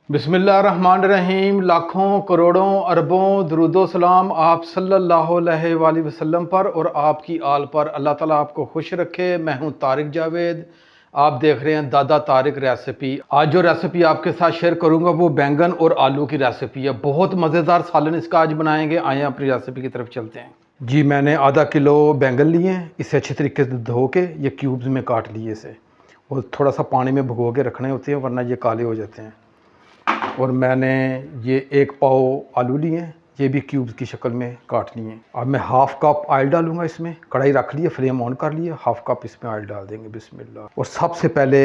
बिस्मिल्लाहिर्रहमानिर्रहीम। लाखों करोड़ों अरबों दरूदो सलाम आप सल्लल्लाहु अलैहि वसल्लम पर और आपकी आल पर। अल्लाह ताला आपको खुश रखे। मैं हूं तारिक जावेद, आप देख रहे हैं दादा तारिक रेसिपी। आज जो रेसिपी आपके साथ शेयर करूंगा वो बैंगन और आलू की रेसिपी है। बहुत मज़ेदार सालन इसका आज बनाएंगे। आए अपनी रेसिपी की तरफ चलते हैं। जी, मैंने आधा किलो बैंगन लिए हैं। इसे अच्छे तरीके से धो के ये क्यूब्स में काट लिए इसे, और थोड़ा सा पानी में भिगो के रखने होते हैं वरना ये काले हो जाते हैं। और मैंने ये 1 पाव आलू लिए हैं, ये भी क्यूब्स की शक्ल में काट लिए हैं। अब मैं हाफ़ कप ऑयल डालूंगा इसमें। कढ़ाई रख लिए, फ्लेम ऑन कर लिए, हाफ़ कप इसमें ऑयल डाल देंगे। बिस्मिल्लाह। और सबसे पहले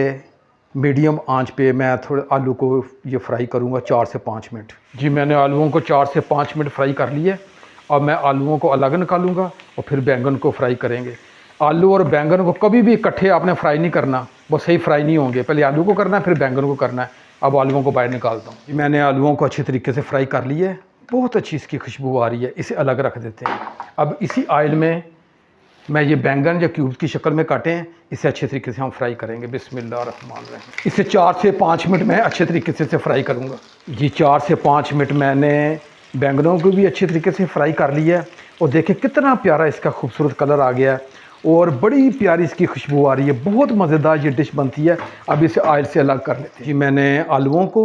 मीडियम आंच पे मैं थोड़े आलू को ये फ्राई करूंगा 4 से 5 मिनट। जी, मैंने आलूओं को 4 से 5 मिनट फ्राई कर लिए। अब मैं आलूओं को अलग निकालूंगा और फिर बैंगन को फ्राई करेंगे। आलू और बैंगन को कभी भी इकट्ठे आपने फ्राई नहीं करना, वो सही फ्राई नहीं होंगे। पहले आलू को करना है, फिर बैंगन को करना है। अब आलूओं को बाहर निकालता हूँ। मैंने आलूओं को अच्छी तरीके से फ्राई कर लिया है। बहुत अच्छी इसकी खुशबू आ रही है। इसे अलग रख देते हैं। अब इसी ऑयल में मैं ये बैंगन जो क्यूब्स की शक्ल में काटे हैं इसे अच्छे तरीके से हम फ्राई करेंगे। बिस्मिल्लाहिर्रहमानिर्रहीम। इसे 4 से 5 मिनट में अच्छे तरीके से फ्राई करूँगा। जी, 4 से 5 मिनट मैंने बैंगनों को भी अच्छे तरीके से फ्राई कर लिया है। और देखिए कितना प्यारा इसका खूबसूरत कलर आ गया है और बड़ी प्यारी इसकी खुशबू आ रही है। बहुत मज़ेदार ये डिश बनती है। अब इसे ऑयल से अलग कर लेते हैं। जी, मैंने आलूओं को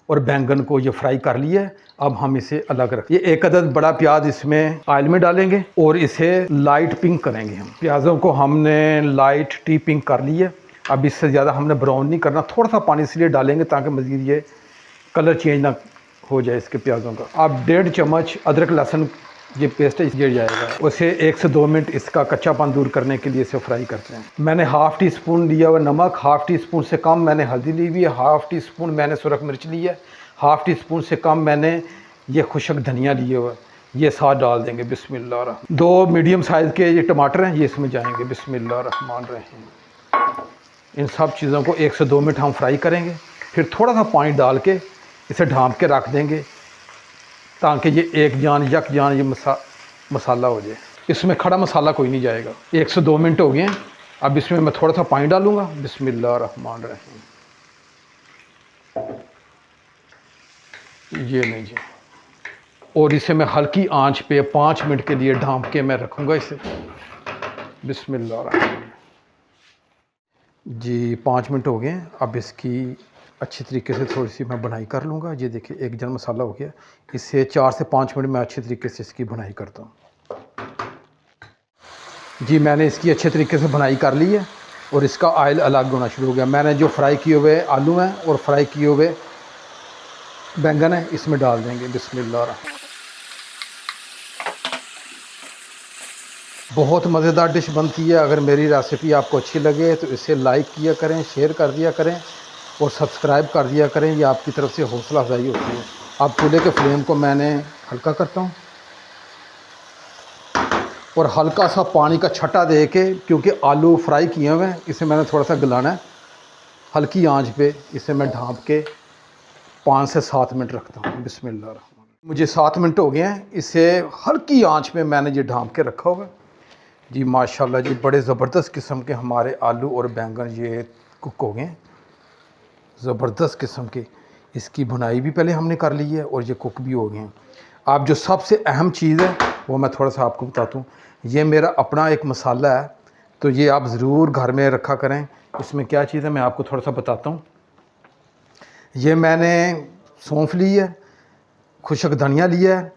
और बैंगन को ये फ्राई कर लिया है। अब हम इसे अलग रख, ये 1 अदद बड़ा प्याज इसमें ऑयल में डालेंगे और इसे लाइट पिंक करेंगे। हम प्याज़ों को हमने लाइट टी पिंक कर लिया। अब इससे ज़्यादा हमने ब्राउन नहीं करना। थोड़ा सा पानी इसलिए डालेंगे ताकि मज़ीद ये कलर चेंज ना हो जाए इसके प्याज़ों का। अब 1.5 चम्मच अदरक लहसुन ये पेस्ट है गिर जाएगा। उसे 1 से 2 मिनट इसका कच्चापन दूर करने के लिए इसे फ्राई करते हैं। मैंने हाफ़ टी स्पून लिया हुआ नमक, हाफ़ टी स्पून से कम मैंने हल्दी ली हुई है, हाफ़ टी स्पून मैंने सुरख मिर्च ली है, हाफ़ टी स्पून से कम मैंने ये खुशक धनिया लिया हुआ है। ये साथ डाल देंगे। बिस्मिल्लाह। 2 मीडियम साइज़ के ये टमाटर हैं, ये इसमें जाएंगे। बिस्मिल्लाहिर्रहमानिर्रहीम। इन सब चीज़ों को 1 से 2 मिनट हम फ्राई करेंगे। फिर थोड़ा सा पानी डाल के इसे ढाँप के रख देंगे ताकि ये एक जान यक जान ये मसाला हो जाए। इसमें खड़ा मसाला कोई नहीं जाएगा। 1 से 2 मिनट हो गए हैं। अब इसमें मैं थोड़ा सा पानी डालूंगा। बिस्मिल्लाहिर्रहमानिर्रहीम। ये नहीं जी। और इसे मैं हल्की आंच पे 5 मिनट के लिए ढाँप के मैं रखूँगा इसे। बिस्मिल्लाहिर्रहमानिर्रहीम। जी, 5 मिनट हो गए हैं। अब इसकी अच्छी तरीके से थोड़ी सी मैं बुनाई कर लूँगा। ये देखिए एक जन मसाला हो गया। इसे 4 से 5 मिनट में अच्छी तरीके से इसकी बुनाई करता हूँ। जी, मैंने इसकी अच्छे तरीके से बुनाई कर ली है और इसका ऑयल अलग होना शुरू हो गया। मैंने जो फ्राई किए हुए आलू हैं और फ्राई किए हुए बैंगन है इसमें डाल देंगे। बिस्मिल्लाह। बहुत मज़ेदार डिश बनती है। अगर मेरी रेसिपी आपको अच्छी लगे तो इसे लाइक किया करें, शेयर कर दिया करें और सब्सक्राइब कर दिया करें। ये आपकी तरफ से हौसला अफजाई होती है। अब चूल्हे के फ्लेम को मैंने हल्का करता हूँ और हल्का सा पानी का छटा दे के, क्योंकि आलू फ्राई किए हुए हैं, इसे मैंने थोड़ा सा गलाना है। हल्की आंच पे इसे मैं ढाँप के 5 से 7 मिनट रखता हूँ। बिस्मिल्लाह। मुझे 7 मिनट हो गए हैं। इसे हल्की आंच पे मैंने ये ढाँप के रखा होगा। जी माशाल्लाह जी, बड़े ज़बरदस्त किस्म के हमारे आलू और बैंगन ये कुक हो गए हैं। ज़बरदस्त किस्म के। इसकी भुनाई भी पहले हमने कर ली है और ये कुक भी हो गए हैं। अब जो सबसे अहम चीज़ है वो मैं थोड़ा सा आपको बताता हूँ। ये मेरा अपना एक मसाला है, तो ये आप ज़रूर घर में रखा करें। इसमें क्या चीज़ है मैं आपको थोड़ा सा बताता हूँ। ये मैंने सौंफ ली है, खुशक धनिया लिया है,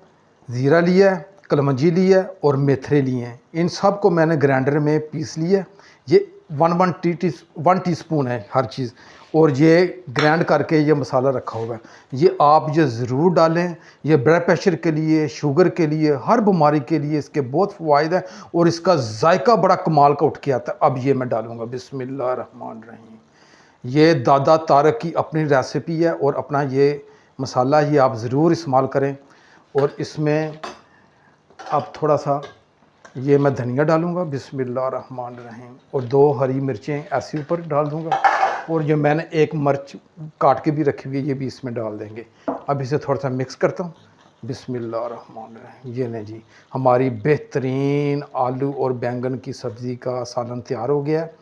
ज़ीरा लिया है, कलमंजी ली है और मेथरे लिए हैं। इन सब को मैंने ग्राइंडर में पीस लिया। ये 1 टीस्पून है हर चीज़, और ये ग्राइंड करके ये मसाला रखा हुआ है। ये आप ये ज़रूर डालें। ये ब्लड प्रेशर के लिए, शुगर के लिए, हर बीमारी के लिए इसके बहुत फ़वाइद हैं और इसका जायका बड़ा कमाल का उठ के आता है। अब ये मैं डालूँगा। बिस्मिल्लाहिर्रहमानिर्रहीम। ये दादा तारक की अपनी रेसिपी है और अपना ये मसाला ये आप ज़रूर इस्तेमाल करें। और इसमें अब थोड़ा सा ये मैं धनिया डालूँगा। बिस्मिल्लाहिर्रहमानिर्रहीम। और 2 हरी मिर्चें ऐसे ऊपर डाल दूँगा। और जो मैंने 1 मिर्च काट के भी रखी हुई है ये भी इसमें डाल देंगे। अब इसे थोड़ा सा मिक्स करता हूँ। बिस्मिल्लाहिर्रहमानिर्रहीम। ये नहीं जी, हमारी बेहतरीन आलू और बैंगन की सब्ज़ी का सालन तैयार हो गया है।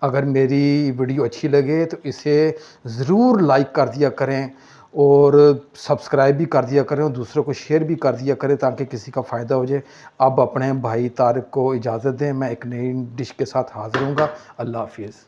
अगर मेरी वीडियो अच्छी लगे तो इसे ज़रूर लाइक कर दिया करें और सब्सक्राइब भी कर दिया करें और दूसरों को शेयर भी कर दिया करें ताकि किसी का फ़ायदा हो जाए। अब अपने भाई तारिक को इजाज़त दें, मैं एक नई डिश के साथ हाज़िर हूँगा। अल्लाह हाफ़िज़।